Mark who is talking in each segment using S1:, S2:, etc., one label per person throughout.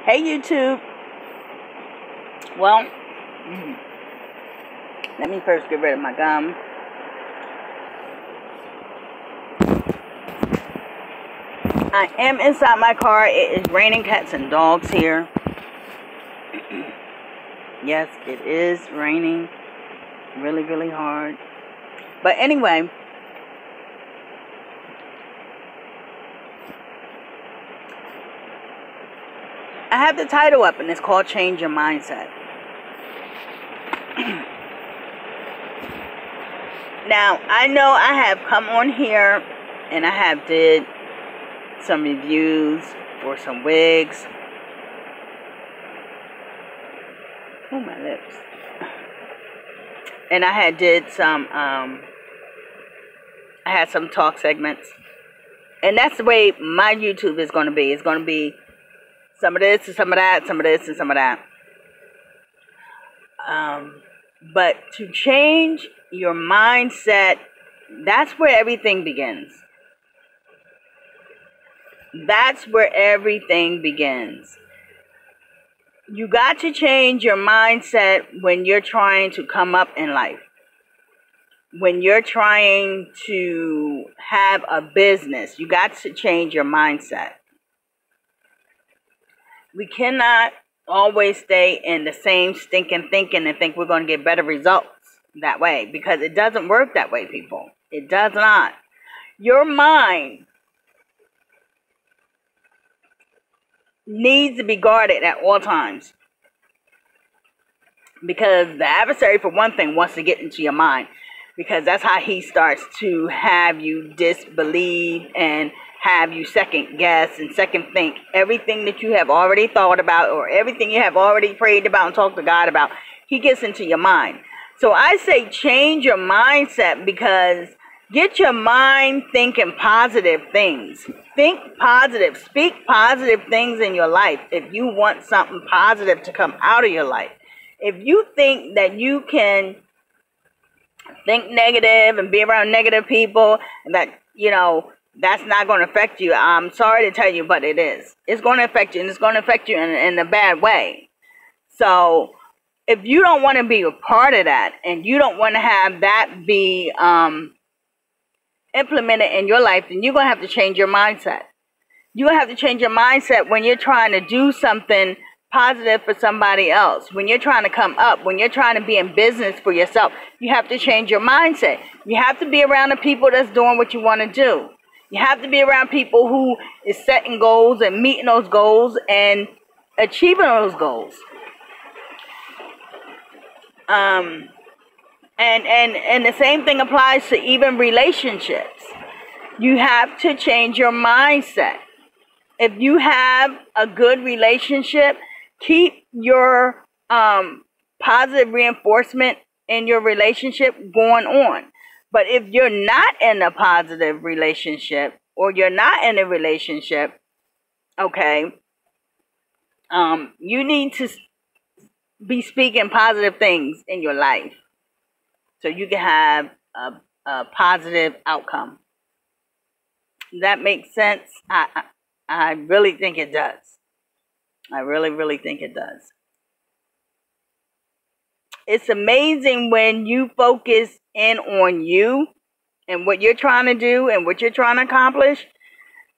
S1: Hey YouTube. Well, let me first get rid of my gum. I am inside my car. It is raining cats and dogs here. Yes, it is raining really, really hard. But anyway, I have the title up and it's called Change Your Mindset. Now, I know I have come on here and I have did some reviews for some wigs. Oh, my lips. And I had did some, I had some talk segments. And that's the way my YouTube is going to be. It's going to be some of this and some of that, some of this and some of that. But to change your mindset, that's where everything begins. That's where everything begins. You got to change your mindset when you're trying to come up in life. When you're trying to have a business, you got to change your mindset. We cannot always stay in the same stinking thinking and think we're going to get better results that way, because it doesn't work that way, people. It does not. Your mind needs to be guarded at all times, because the adversary, for one thing, wants to get into your mind, because that's how he starts to have you disbelieve and have you second guess and second think everything that you have already thought about, or everything you have already prayed about and talked to God about. He gets into your mind. So I say change your mindset, because get your mind thinking positive things. Think positive. Speak positive things in your life if you want something positive to come out of your life. If you think that you can think negative and be around negative people, and that, you know, that's not going to affect you, I'm sorry to tell you, but it is. It's going to affect you, and it's going to affect you in a bad way. So if you don't want to be a part of that, and you don't want to have that be implemented in your life, then you're going to have to change your mindset. You're going to have to change your mindset when you're trying to do something positive for somebody else. When you're trying to come up, when you're trying to be in business for yourself, you have to change your mindset. You have to be around the people that's doing what you want to do. You have to be around people who is setting goals and meeting those goals and achieving those goals. And the same thing applies to even relationships. You have to change your mindset. If you have a good relationship, keep your positive reinforcement in your relationship going on. But if you're not in a positive relationship, or you're not in a relationship, okay, you need to be speaking positive things in your life so you can have a positive outcome. Does that make sense? I really think it does. I really, really think it does. It's amazing when you focus in on you and what you're trying to do and what you're trying to accomplish.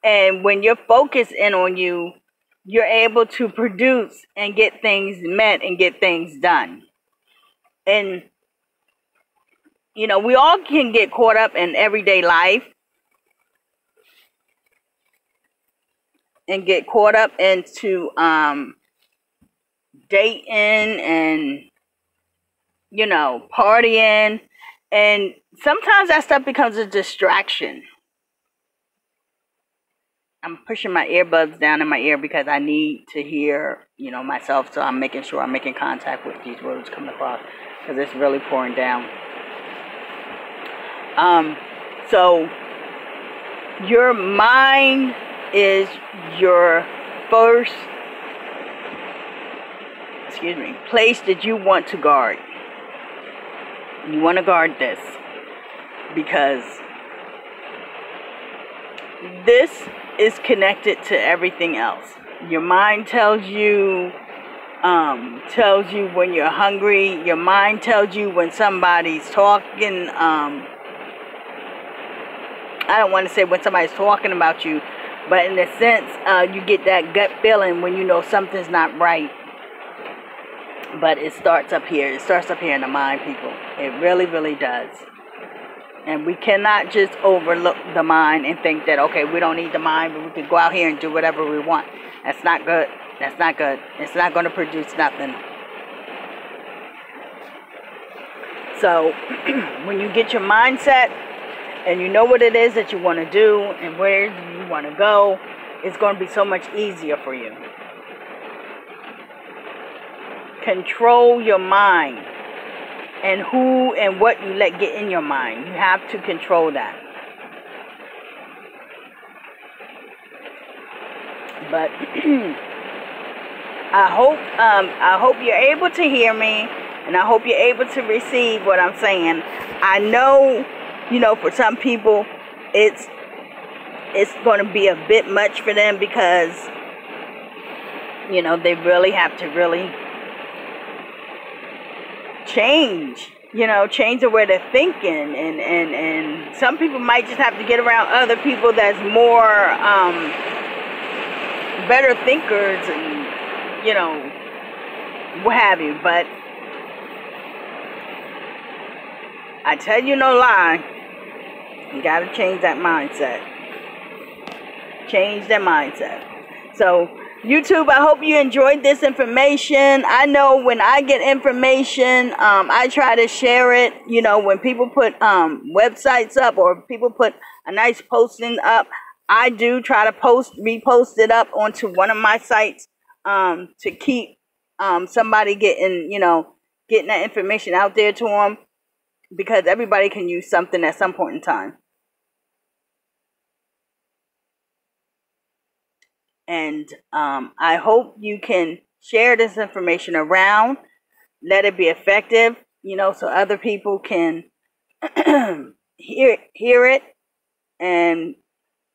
S1: And when you're focused in on you, you're able to produce and get things met and get things done. And, you know, we all can get caught up in everyday life and get caught up into dating and, you know, partying, and sometimes that stuff becomes a distraction. I'm pushing my earbuds down in my ear because I need to hear, you know, myself, so I'm making sure I'm making contact with these words coming across, because it's really pouring down. So your mind is your first, place that you want to guard. You want to guard this, because this is connected to everything else. Your mind tells you when you're hungry. Your mind tells you when somebody's talking. I don't want to say when somebody's talking about you, but in a sense, you get that gut feeling when you know something's not right. But it starts up here. It starts up here in the mind, people. It really, really does. And we cannot just overlook the mind and think that, okay, we don't need the mind, but we can go out here and do whatever we want. That's not good. That's not good. It's not going to produce nothing. So, when you get your mindset and you know what it is that you want to do and where you want to go, it's going to be so much easier for you. Control your mind and who and what you let get in your mind. You have to control that. But I hope you're able to hear me, and I hope you're able to receive what I'm saying. I know, for some people, it's going to be a bit much for them because, they really have to really change the way they're thinking, and some people might just have to get around other people that's more better thinkers and what have you. But I tell you no lie, you gotta change that mindset. Change that mindset. So YouTube, I hope you enjoyed this information. I know when I get information, I try to share it. When people put websites up or people put a nice posting up, I do try to repost it up onto one of my sites to keep somebody getting that information out there to them, because everybody can use something at some point in time. And I hope you can share this information around, let it be effective, so other people can hear it. And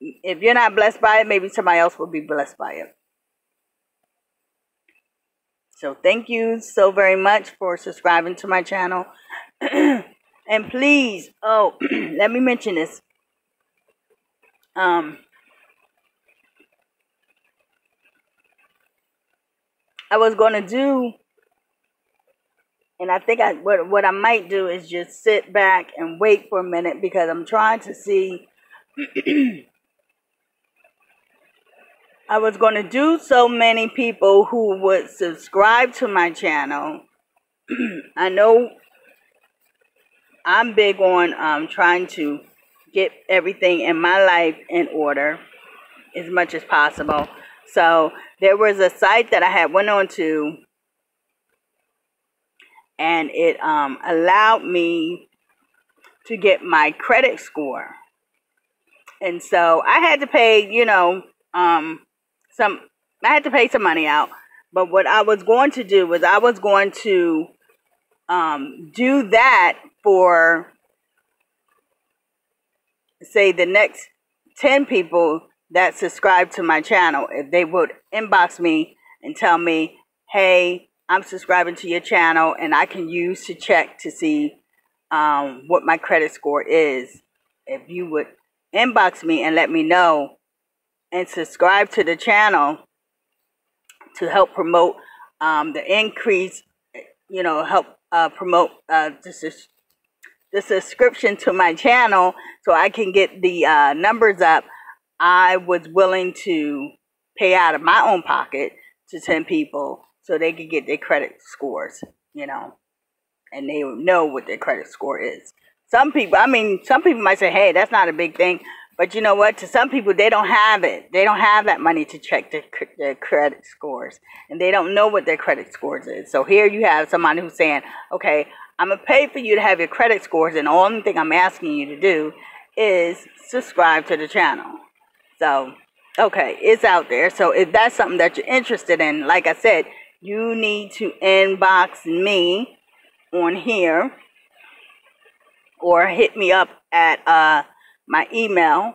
S1: if you're not blessed by it, maybe somebody else will be blessed by it. So thank you so very much for subscribing to my channel. And please, let me mention this. I was going to do, and I think what I might do is just sit back and wait for a minute, because I'm trying to see. I was going to do so many people who would subscribe to my channel. I know I'm big on trying to get everything in my life in order as much as possible. So there was a site that I had went on to, and it allowed me to get my credit score. And so I had to pay, I had to pay some money out. But what I was going to do was I was going to do that for, say, the next 10 people that subscribe to my channel. If they would inbox me and tell me, hey, I'm subscribing to your channel, and I can use to check to see what my credit score is. If you would inbox me and let me know and subscribe to the channel to help promote the increase, help promote the subscription to my channel so I can get the numbers up, I was willing to pay out of my own pocket to 10 people so they could get their credit scores, and they would know what their credit score is. Some people might say, hey, that's not a big thing. But you know what? To some people, they don't have it. They don't have that money to check their credit scores. And they don't know what their credit scores is. So here you have somebody who's saying, okay, I'm going to pay for you to have your credit scores, and the only thing I'm asking you to do is subscribe to the channel. So, okay, it's out there. So if that's something that you're interested in, like I said, you need to inbox me on here or hit me up at my email,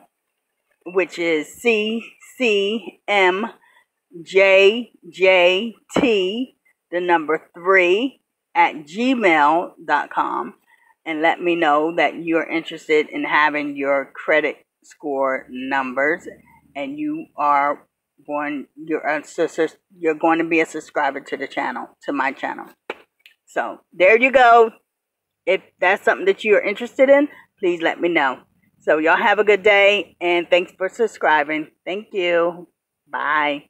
S1: which is ccm JJT, the number 3, at gmail.com, and let me know that you're interested in having your credit score numbers, and you're going to be a subscriber to the channel, to my channel. So there you go. If that's something that you're interested in, please let me know. So y'all have a good day, and thanks for subscribing. Thank you. Bye.